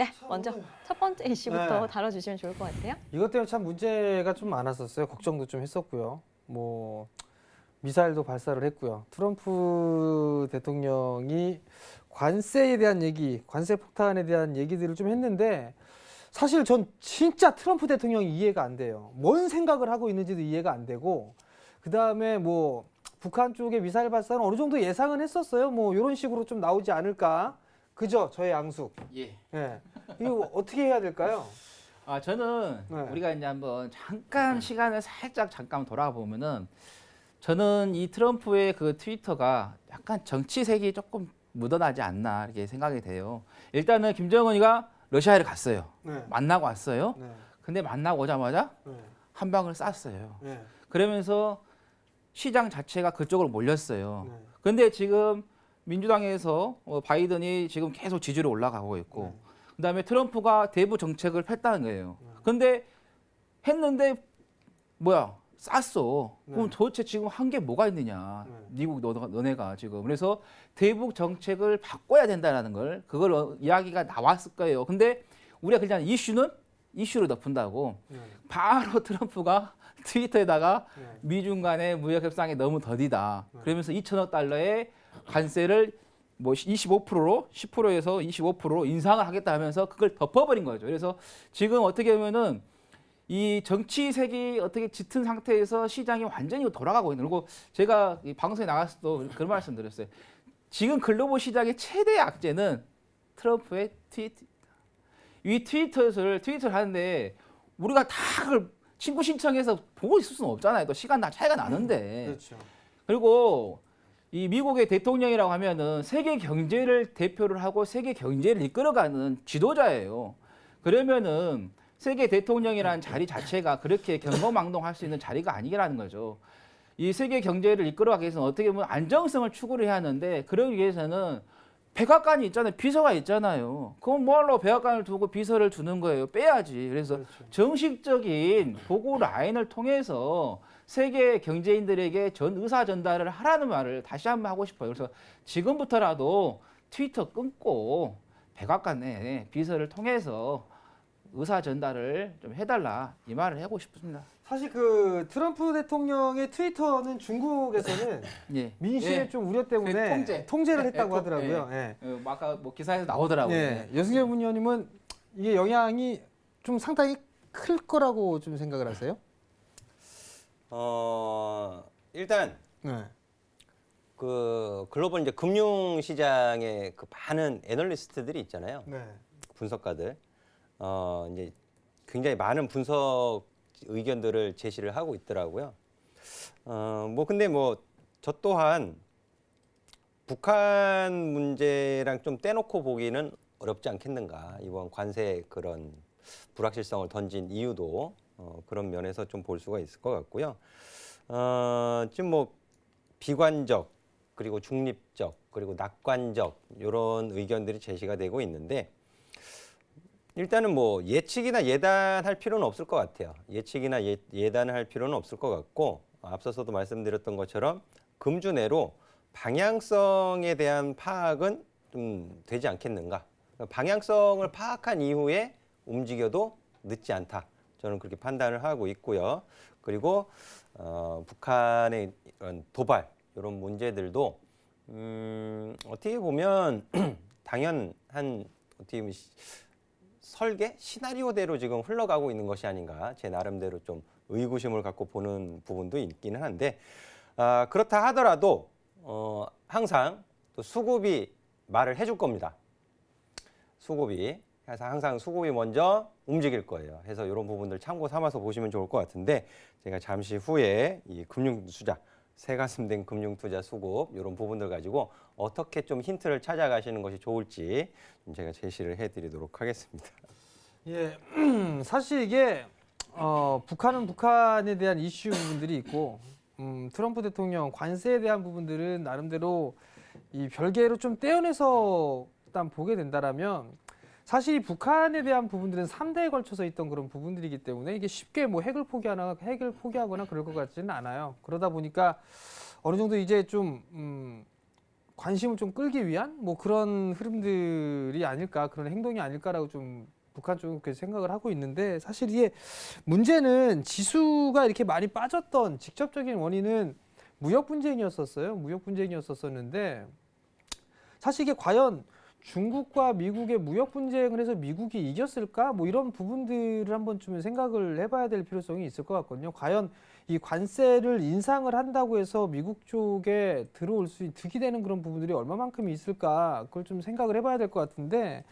네, 먼저 첫 번째 이슈부터 네. 다뤄주시면 좋을 것 같아요. 이것 때문에 참 문제가 좀 많았었어요. 걱정도 좀 했었고요. 뭐 미사일도 발사를 했고요. 트럼프 대통령이 관세에 대한 얘기, 관세 폭탄에 대한 얘기들을 좀 했는데 사실 전 진짜 트럼프 대통령이 이해가 안 돼요. 뭔 생각을 하고 있는지도 이해가 안 되고 그다음에 뭐 북한 쪽의 미사일 발사는 어느 정도 예상은 했었어요. 뭐 이런 식으로 좀 나오지 않을까. 그죠? 저의 양숙. 예. 예. 이거 어떻게 해야 될까요? 저는 네. 우리가 이제 한번 잠깐 시간을 살짝 잠깐 돌아가 보면은 저는 이 트럼프의 그 트위터가 약간 정치색이 조금 묻어나지 않나 이렇게 생각이 돼요. 일단은 김정은이가 러시아를 갔어요. 네. 만나고 왔어요. 네. 근데 만나고 오자마자 네. 한 방을 쐈어요. 네. 그러면서 시장 자체가 그쪽으로 몰렸어요. 네. 근데 지금 민주당에서 바이든이 지금 계속 지지율이 올라가고 있고 그다음에 트럼프가 대북 정책을 폈다는 거예요. 근데 했는데 뭐야 쌌어. 그럼 네. 도대체 지금 한 게 뭐가 있느냐? 미국 너네가 지금 그래서 대북 정책을 바꿔야 된다라는 걸 그걸 이야기가 나왔을 거예요. 근데 우리가 그냥 이슈로 덮은다고 네. 바로 트럼프가 트위터에다가 네. 미중 간의 무역 협상이 너무 더디다. 그러면서 2천억 달러의 관세를 뭐 25%로 10%에서 25%로 인상을 하겠다 하면서 그걸 덮어버린 거죠. 그래서 지금 어떻게 보면은 이 정치색이 어떻게 짙은 상태에서 시장이 완전히 돌아가고 있는. 그리고 제가 이 방송에 나갔을 때도 그런 말씀드렸어요. 지금 글로벌 시장의 최대 악재는 트럼프의 트위터. 이 트위터를 하는데 우리가 다 그걸 친구 신청해서 보고 있을 수는 없잖아요. 또 시간 차이가 나는데. 그렇죠. 그리고 이 미국의 대통령이라고 하면은 세계 경제를 대표를 하고 세계 경제를 이끌어가는 지도자예요. 그러면은 세계 대통령이라는 자리 자체가 그렇게 경거망동할 수 있는 자리가 아니라는 거죠. 이 세계 경제를 이끌어가기 위해서는 어떻게 보면 안정성을 추구를 해야 하는데 그러기 위해서는 백악관이 있잖아요. 비서가 있잖아요. 그럼 뭐하러 백악관을 두고 비서를 두는 거예요. 빼야지. 그래서 그렇죠. 정식적인 보고 라인을 통해서 세계 경제인들에게 의사 전달을 하라는 말을 다시 한번 하고 싶어요. 그래서 지금부터라도 트위터 끊고 백악관 내 비서를 통해서 의사 전달을 좀 해달라 이 말을 하고 싶습니다. 사실 그 트럼프 대통령의 트위터는 중국에서는 예. 민심의 예. 좀 우려 때문에 그 통제를 했다고 예. 하더라고요. 예. 아까 뭐 기사에서 나오더라고요. 예. 여승열 의원님은 이게 영향이 좀 상당히 클 거라고 좀 생각을 하세요? 일단 네. 그 글로벌 이제 금융 시장의 그 많은 애널리스트들이 있잖아요. 네. 분석가들. 이제 굉장히 많은 분석 의견들을 제시를 하고 있더라고요. 뭐 근데 뭐 저 또한 북한 문제랑 좀 떼놓고 보기는 어렵지 않겠는가. 이번 관세 그런 불확실성을 던진 이유도 그런 면에서 좀 볼 수가 있을 것 같고요. 지금 뭐 비관적 그리고 중립적 그리고 낙관적 이런 의견들이 제시가 되고 있는데 일단은 뭐 예측이나 예단할 필요는 없을 것 같아요. 예측이나 예단을 할 필요는 없을 것 같고 앞서서도 말씀드렸던 것처럼 금주 내로 방향성에 대한 파악은 좀 되지 않겠는가. 방향성을 파악한 이후에 움직여도 늦지 않다. 저는 그렇게 판단을 하고 있고요. 그리고 북한의 이런 도발 이런 문제들도 어떻게 보면 당연한 어떻게 보면 설계 시나리오대로 지금 흘러가고 있는 것이 아닌가 제 나름대로 좀 의구심을 갖고 보는 부분도 있기는 한데 그렇다 하더라도 항상 또 수급이 말을 해줄 겁니다. 수급이 항상 수급이 먼저 움직일 거예요. 해서 이런 부분들 참고 삼아서 보시면 좋을 것 같은데 제가 잠시 후에 이 금융투자 새가슴된 금융투자 수급 이런 부분들 가지고 어떻게 좀 힌트를 찾아가시는 것이 좋을지 좀 제가 제시를 해드리도록 하겠습니다. 예. 사실 이게 북한은 북한에 대한 이슈 부분들이 있고 트럼프 대통령 관세에 대한 부분들은 나름대로 이 별개로 좀 떼어내서 일단 보게 된다라면 사실 이 북한에 대한 부분들은 3대에 걸쳐서 있던 그런 부분들이기 때문에 이게 쉽게 뭐 핵을 포기하거나 그럴 것 같지는 않아요. 그러다 보니까 어느 정도 이제 좀 관심을 좀 끌기 위한 뭐 그런 흐름들이 아닐까, 그런 행동이 아닐까라고 좀 북한 쪽은 그렇게 생각을 하고 있는데, 사실 이게 문제는 지수가 이렇게 많이 빠졌던 직접적인 원인은 무역 분쟁이었었어요. 무역 분쟁이었었는데, 사실 이게 과연 중국과 미국의 무역 분쟁을 해서 미국이 이겼을까? 뭐 이런 부분들을 한번쯤 생각을 해봐야 될 필요성이 있을 것 같거든요. 과연 이 관세를 인상을 한다고 해서 미국 쪽에 득이 되는 그런 부분들이 얼마만큼 있을까? 그걸 좀 생각을 해봐야 될 것 같은데,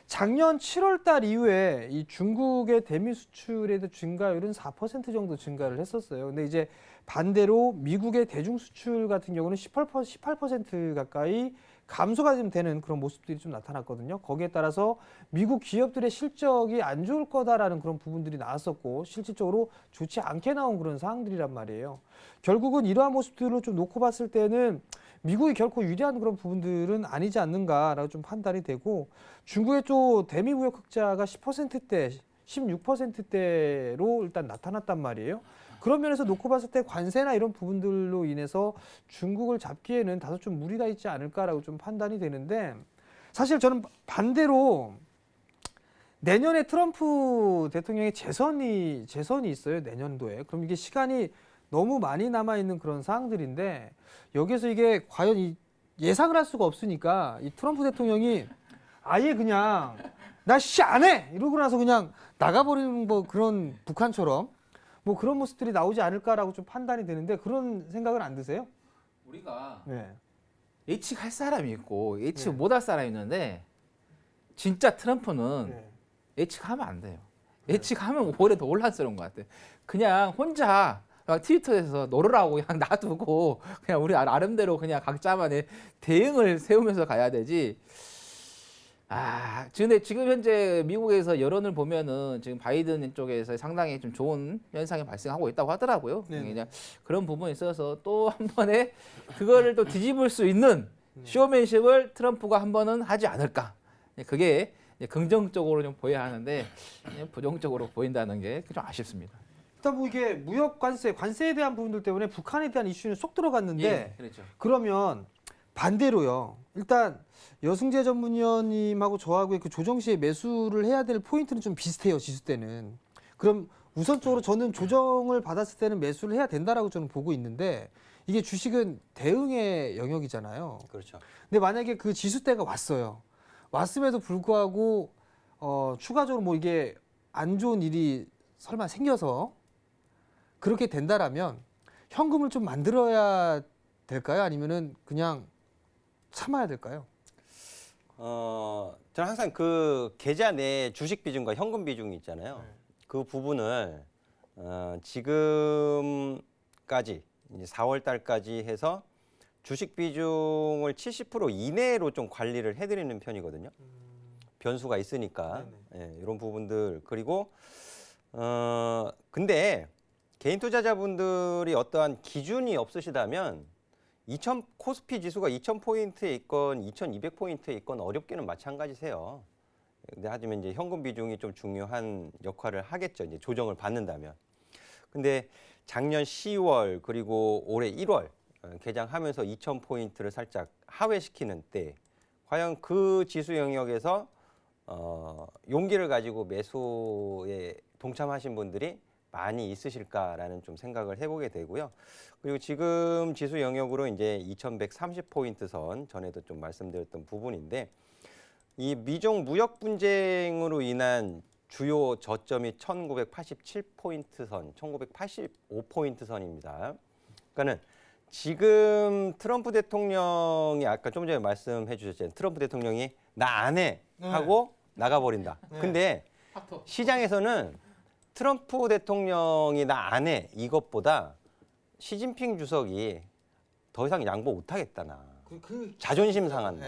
작년 7월 달 이후에 이 중국의 대미 수출에 대한 증가율은 4% 정도 증가를 했었어요. 근데 이제 반대로 미국의 대중 수출 같은 경우는 18% 가까이 감소가 좀 되는 그런 모습들이 좀 나타났거든요. 거기에 따라서 미국 기업들의 실적이 안 좋을 거다라는 그런 부분들이 나왔었고, 실질적으로 좋지 않게 나온 그런 상황들이란 말이에요. 결국은 이러한 모습들을 좀 놓고 봤을 때는 미국이 결코 유리한 그런 부분들은 아니지 않는가라고 좀 판단이 되고, 중국의 또 대미 무역 흑자가 10%대, 16%대로 일단 나타났단 말이에요. 그런 면에서 놓고 봤을 때 관세나 이런 부분들로 인해서 중국을 잡기에는 다소 좀 무리가 있지 않을까라고 좀 판단이 되는데, 사실 저는 반대로 내년에 트럼프 대통령의 재선이 있어요. 내년도에. 그럼 이게 시간이 너무 많이 남아있는 그런 상황들인데, 여기서 이게 과연 예상을 할 수가 없으니까 이 트럼프 대통령이 아예 그냥 나 씨 안 해! 이러고 나서 그냥 나가버리는 뭐 그런 북한처럼 뭐 그런 모습들이 나오지 않을까라고 좀 판단이 되는데, 그런 생각은 안 드세요? 우리가 네. 예측할 사람이 있고 예측 네. 못할 사람이 있는데, 진짜 트럼프는 네. 예측하면 안 돼요. 예측하면 오히려 더 혼란스러운 것 같아요. 그냥 혼자 막 트위터에서 놀으라고 그냥 놔두고 그냥 우리 나름대로 그냥 각자만의 대응을 세우면서 가야 되지. 근데 지금 현재 미국에서 여론을 보면은 지금 바이든 쪽에서 상당히 좀 좋은 현상이 발생하고 있다고 하더라고요. 네네. 그냥 그런 부분에 있어서 또 한 번에 그거를 또 뒤집을 수 있는 쇼맨십을 트럼프가 한 번은 하지 않을까. 그게 긍정적으로 좀 보여야 하는데 부정적으로 보인다는 게 좀 아쉽습니다. 일단 뭐 이게 무역 관세에 대한 부분들 때문에 북한에 대한 이슈는 쏙 들어갔는데, 그렇죠. 그러면 반대로요. 일단 여승재 전문위원님하고 저하고의 그 조정 시에 매수를 해야 될 포인트는 좀 비슷해요. 지수 때는. 그럼 우선적으로 저는 조정을 받았을 때는 매수를 해야 된다라고 저는 보고 있는데, 이게 주식은 대응의 영역이잖아요. 그렇죠. 근데 만약에 그 지수 때가 왔어요. 왔음에도 불구하고 추가적으로 뭐 이게 안 좋은 일이 설마 생겨서 그렇게 된다라면 현금을 좀 만들어야 될까요? 아니면은 그냥 참아야 될까요? 저는 항상 그 계좌 내 주식 비중과 현금 비중이 있잖아요. 그 부분을 지금까지 이제 4월 달까지 해서 주식 비중을 70% 이내로 좀 관리를 해드리는 편이거든요. 변수가 있으니까 이런 부분들. 그리고 근데 개인 투자자분들이 어떠한 기준이 없으시다면 코스피 지수가 2000포인트에 있건 2200포인트에 있건 어렵게는 마찬가지세요. 근데 하지만 이제 현금 비중이 좀 중요한 역할을 하겠죠. 이제 조정을 받는다면. 근데 작년 10월 그리고 올해 1월 개장하면서 2000포인트를 살짝 하회시키는 때, 과연 그 지수 영역에서 용기를 가지고 매수에 동참하신 분들이 많이 있으실까라는 좀 생각을 해보게 되고요. 그리고 지금 지수 영역으로 이제 2130포인트 선, 전에도 좀 말씀드렸던 부분인데, 이 미중 무역 분쟁으로 인한 주요 저점이 1987포인트 선, 1985포인트 선입니다. 그러니까는 지금 트럼프 대통령이 아까 좀 전에 말씀해 주셨잖아요. 트럼프 대통령이 나 안 해 하고 나가버린다. 근데 시장에서는 트럼프 대통령이 나 안 해 이것보다 시진핑 주석이 더 이상 양보 못하겠다 나. 자존심 상한다.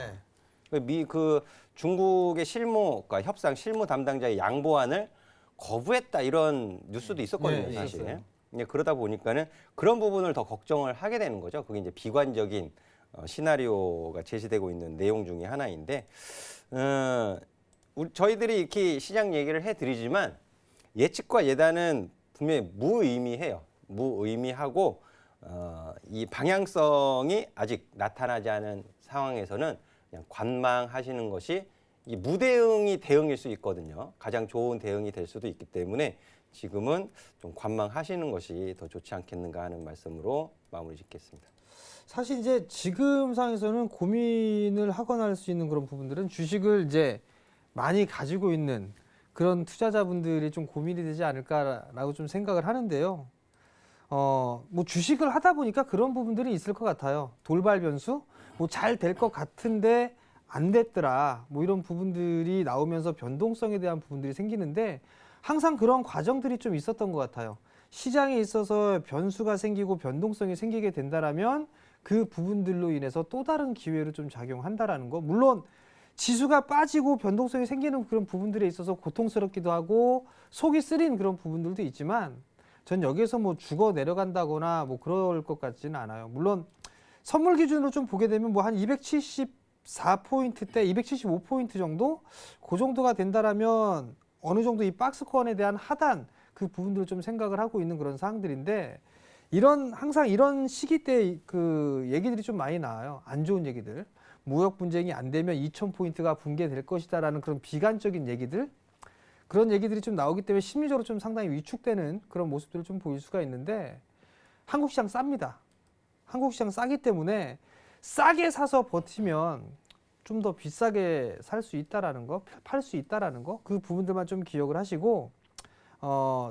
그 중국의 그러니까 협상 실무 담당자의 양보안을 거부했다, 이런 뉴스도 있었거든요, 사실. 그러다 보니까는 그런 부분을 더 걱정을 하게 되는 거죠. 그게 이제 비관적인 시나리오가 제시되고 있는 내용 중에 하나인데, 저희들이 이렇게 시장 얘기를 해드리지만 예측과 예단은 분명히 무의미해요. 무의미하고 이 방향성이 아직 나타나지 않은 상황에서는 그냥 관망하시는 것이 이 무대응이 대응일 수 있거든요. 가장 좋은 대응이 될 수도 있기 때문에 지금은 좀 관망하시는 것이 더 좋지 않겠는가 하는 말씀으로 마무리 짓겠습니다. 사실 이제 지금 상황에서는 고민을 하거나 할 수 있는 그런 부분들은 주식을 이제 많이 가지고 있는 그런 투자자분들이 좀 고민이 되지 않을까라고 좀 생각을 하는데요. 뭐 주식을 하다 보니까 그런 부분들이 있을 것 같아요. 돌발 변수, 뭐 잘 될 것 같은데 안 됐더라, 뭐 이런 부분들이 나오면서 변동성에 대한 부분들이 생기는데 항상 그런 과정들이 좀 있었던 것 같아요. 시장에 있어서 변수가 생기고 변동성이 생기게 된다라면 그 부분들로 인해서 또 다른 기회로 좀 작용한다라는 거. 물론 지수가 빠지고 변동성이 생기는 그런 부분들에 있어서 고통스럽기도 하고 속이 쓰린 그런 부분들도 있지만 전 여기에서 뭐 죽어 내려간다거나 뭐 그럴 것 같지는 않아요. 물론 선물 기준으로 좀 보게 되면 뭐 한 274포인트대 275포인트 정도? 그 정도가 된다라면 어느 정도 이 박스권에 대한 하단 그 부분들을 좀 생각을 하고 있는 그런 사항들인데 항상 이런 시기 때 그 얘기들이 좀 많이 나와요. 안 좋은 얘기들. 무역 분쟁이 안 되면 2,000포인트가 붕괴될 것이다라는 그런 비관적인 얘기들. 그런 얘기들이 좀 나오기 때문에 심리적으로 좀 상당히 위축되는 그런 모습들을 좀 보일 수가 있는데 한국 시장 쌉니다. 한국 시장 싸기 때문에 싸게 사서 버티면 좀 더 비싸게 살 수 있다라는 거, 팔 수 있다라는 거, 그 부분들만 좀 기억을 하시고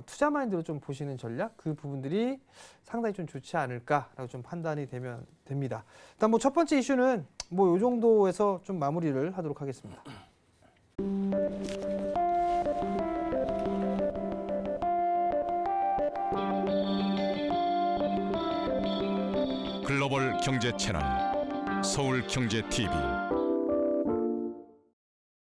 투자 마인드로 좀 보시는 전략, 그 부분들이 상당히 좀 좋지 않을까라고 좀 판단이 되면 됩니다. 일단 뭐 첫 번째 이슈는 뭐 요 정도에서 좀 마무리를 하도록 하겠습니다. 글로벌 경제 채널 서울경제TV